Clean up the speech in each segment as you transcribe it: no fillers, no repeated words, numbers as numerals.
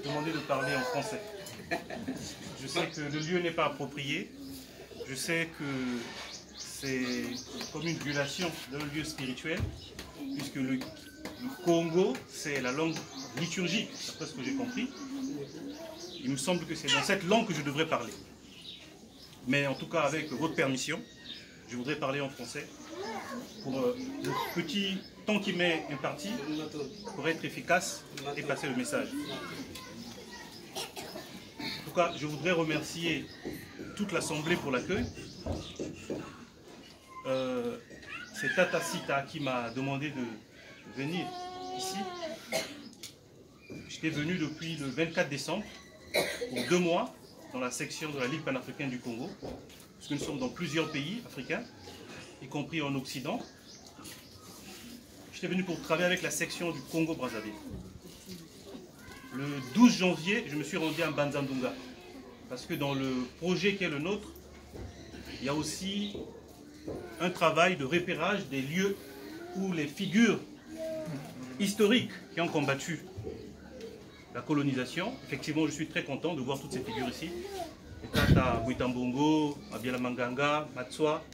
demandé de parler en français. Je sais que le lieu n'est pas approprié. Je sais que c'est comme une violation d'un lieu spirituel, puisque le Congo, c'est la langue liturgique, d'après ce que j'ai compris. Il me semble que c'est dans cette langue que je devrais parler. Mais en tout cas, avec votre permission, je voudrais parler en français pour le petit temps qui m'est imparti pour être efficace et passer le message. En tout cas, je voudrais remercier toute l'Assemblée pour l'accueil. C'est Tata Sita qui m'a demandé de venir ici. J'étais venu depuis le 24 décembre pour 2 mois dans la section de la Ligue panafricaine du Congo, parce que nous sommes dans plusieurs pays africains, y compris en Occident. J'étais venu pour travailler avec la section du Congo-Brazzaville. Le 12 janvier, je me suis rendu à Mbanza-Ndunga, parce que dans le projet qui est le nôtre, il y a aussi un travail de repérage des lieux où les figures historiques qui ont combattu la colonisation. Effectivement, je suis très content de voir toutes ces figures ici. Tata Bouitambongo, Abiala Manganga, Matswa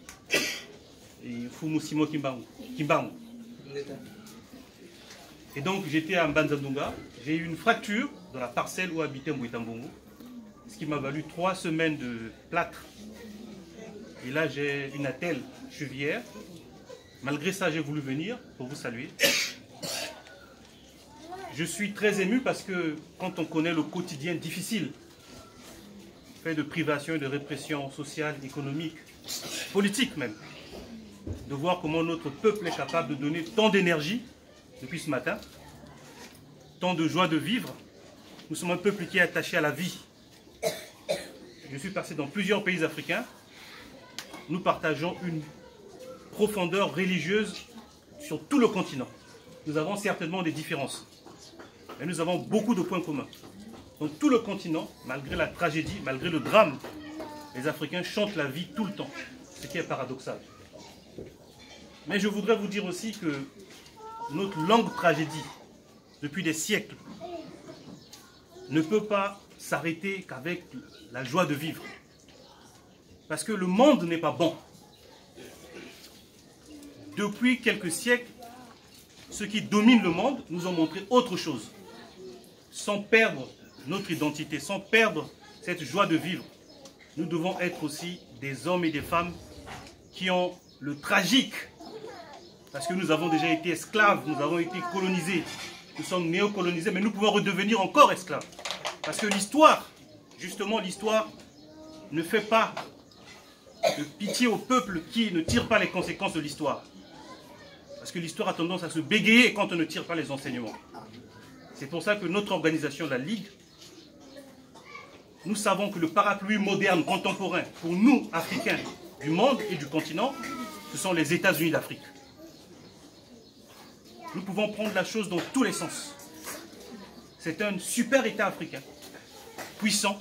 et Fumusimo Kimbangu. Et donc j'étais à Mbanza-Ndunga, j'ai eu une fracture dans la parcelle où habitait Bouitambongo, ce qui m'a valu 3 semaines de plâtre. Et là j'ai une attelle chevillère. Malgré ça, j'ai voulu venir pour vous saluer. Je suis très ému parce que quand on connaît le quotidien difficile, fait de privation et de répression sociale, économique, politique même, de voir comment notre peuple est capable de donner tant d'énergie depuis ce matin, tant de joie de vivre. Nous sommes un peuple qui est attaché à la vie. Je suis passé dans plusieurs pays africains. Nous partageons une profondeur religieuse sur tout le continent. Nous avons certainement des différences, mais nous avons beaucoup de points communs. Dans tout le continent, malgré la tragédie, malgré le drame, les Africains chantent la vie tout le temps, ce qui est paradoxal. Mais je voudrais vous dire aussi que notre longue tragédie, depuis des siècles, ne peut pas s'arrêter qu'avec la joie de vivre. Parce que le monde n'est pas bon. Depuis quelques siècles, ceux qui dominent le monde nous ont montré autre chose. Sans perdre notre identité, sans perdre cette joie de vivre, nous devons être aussi des hommes et des femmes qui ont le tragique, parce que nous avons déjà été esclaves, nous avons été colonisés, nous sommes néocolonisés, mais nous pouvons redevenir encore esclaves. Parce que l'histoire, justement l'histoire, ne fait pas de pitié au peuple qui ne tire pas les conséquences de l'histoire. Parce que l'histoire a tendance à se bégayer quand on ne tire pas les enseignements. C'est pour ça que notre organisation, la Ligue, nous savons que le parapluie moderne, contemporain, pour nous, Africains, du monde et du continent, ce sont les États-Unis d'Afrique. Nous pouvons prendre la chose dans tous les sens. C'est un super État africain, puissant,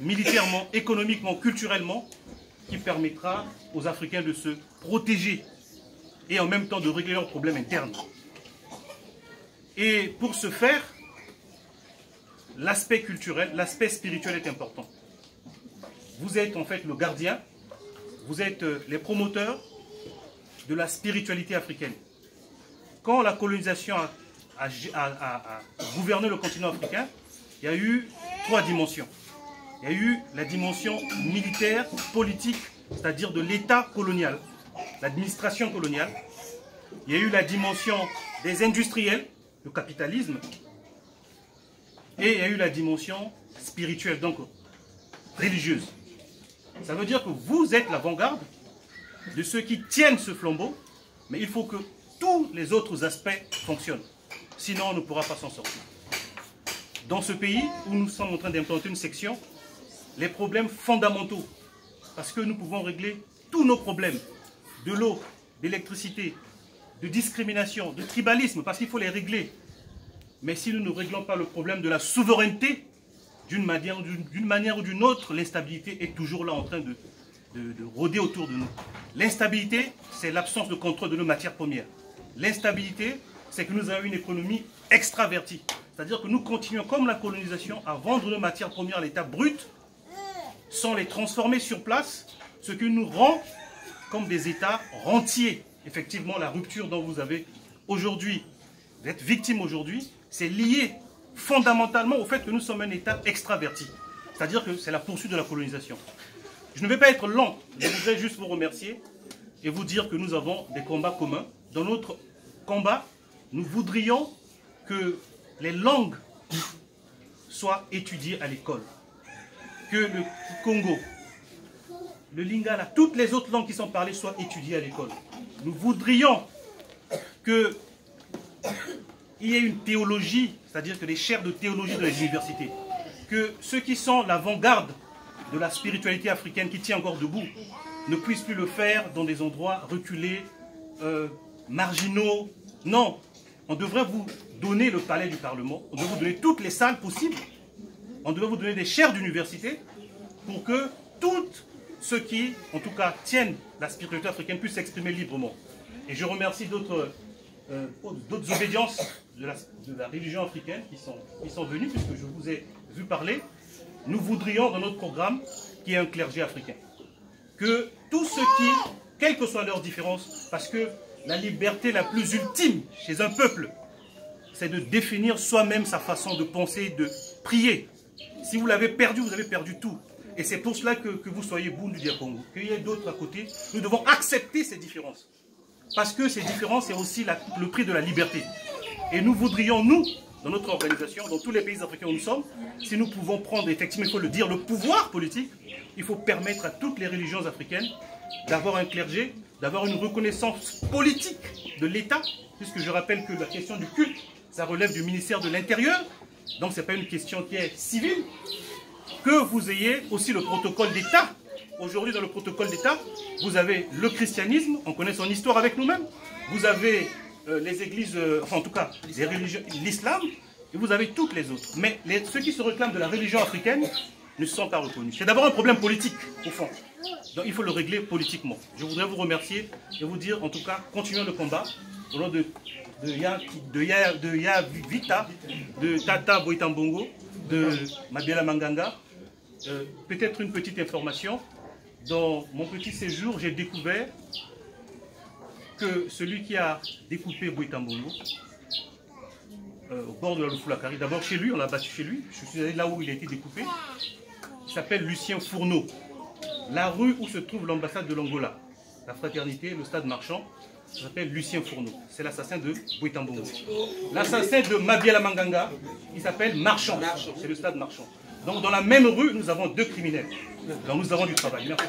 militairement, économiquement, culturellement, qui permettra aux Africains de se protéger et en même temps de régler leurs problèmes internes. Et pour ce faire, l'aspect culturel, l'aspect spirituel est important. Vous êtes en fait le gardien, vous êtes les promoteurs de la spiritualité africaine. Quand la colonisation a gouverné le continent africain, il y a eu 3 dimensions. Il y a eu la dimension militaire, politique, c'est-à-dire de l'État colonial, l'administration coloniale. Il y a eu la dimension des industriels, le capitalisme. Et il y a eu la dimension spirituelle, donc religieuse. Ça veut dire que vous êtes l'avant-garde de ceux qui tiennent ce flambeau, mais il faut que tous les autres aspects fonctionnent. Sinon, on ne pourra pas s'en sortir. Dans ce pays où nous sommes en train d'implanter une section, les problèmes fondamentaux, parce que nous pouvons régler tous nos problèmes, de l'eau, d'électricité, de discrimination, de tribalisme, parce qu'il faut les régler. Mais si nous ne réglons pas le problème de la souveraineté, d'une manière ou d'une autre, l'instabilité est toujours là en train de rôder autour de nous. L'instabilité, c'est l'absence de contrôle de nos matières premières. L'instabilité, c'est que nous avons une économie extravertie. C'est-à-dire que nous continuons, comme la colonisation, à vendre nos matières premières à l'état brut, sans les transformer sur place, ce qui nous rend comme des États rentiers. Effectivement, la rupture dont vous avez aujourd'hui, vous êtes victime aujourd'hui, c'est lié fondamentalement au fait que nous sommes un État extraverti. C'est-à-dire que c'est la poursuite de la colonisation. Je ne vais pas être lent, je voudrais juste vous remercier et vous dire que nous avons des combats communs. Dans notre combat, nous voudrions que les langues soient étudiées à l'école. Que le Congo, le Lingala, toutes les autres langues qui sont parlées soient étudiées à l'école. Nous voudrions qu'il y ait une théologie, c'est-à-dire que des chaires de théologie dans les universités. Que ceux qui sont l'avant-garde de la spiritualité africaine qui tient encore debout ne puissent plus le faire dans des endroits reculés, marginaux. Non, on devrait vous donner le palais du Parlement, on devrait vous donner toutes les salles possibles, on devrait vous donner des chaires d'université pour que tous ceux qui, en tout cas, tiennent la spiritualité africaine puissent s'exprimer librement. Et je remercie d'autres obédiences de la religion africaine qui sont venues, puisque je vous ai vu parler. Nous voudrions dans notre programme qu'il y ait un clergé africain. Que tous ceux qui, quelles que soient leurs différences, parce que la liberté la plus ultime chez un peuple, c'est de définir soi-même sa façon de penser, de prier. Si vous l'avez perdu, vous avez perdu tout. Et c'est pour cela que vous soyez Bundu Dia Congo, qu'il y ait d'autres à côté. Nous devons accepter ces différences. Parce que ces différences, c'est aussi le prix de la liberté. Et nous voudrions, nous, dans notre organisation, dans tous les pays africains où nous sommes, si nous pouvons prendre, effectivement, il faut le dire, le pouvoir politique, il faut permettre à toutes les religions africaines d'avoir un clergé, d'avoir une reconnaissance politique de l'État, puisque je rappelle que la question du culte, ça relève du ministère de l'Intérieur, donc ce n'est pas une question qui est civile, que vous ayez aussi le protocole d'État. Aujourd'hui, dans le protocole d'État, vous avez le christianisme, on connaît son histoire avec nous-mêmes, vous avez les églises, enfin en tout cas, les religions, l'islam, et vous avez toutes les autres. Mais ceux qui se réclament de la religion africaine ne sont pas reconnus. C'est d'abord un problème politique, au fond. Donc il faut le régler politiquement. Je voudrais vous remercier et vous dire, en tout cas, continuons le combat au nom de Yavita, de Tata Boitambongo, de Mabiala Manganga. Peut-être une petite information. Dans mon petit séjour, j'ai découvert que celui qui a découpé Boitambongo, au bord de la Lufulakari, d'abord chez lui, on l'a battu chez lui, je suis allé là où il a été découpé, il s'appelle Lucien Fourneau. La rue où se trouve l'ambassade de l'Angola, la fraternité, le stade marchand, ça s'appelle Lucien Fourneau. C'est l'assassin de Boitambongo. L'assassin de Mabiala Manganga, il s'appelle Marchand, c'est le stade marchand. Donc dans la même rue, nous avons deux criminels. Donc nous avons du travail. Merci.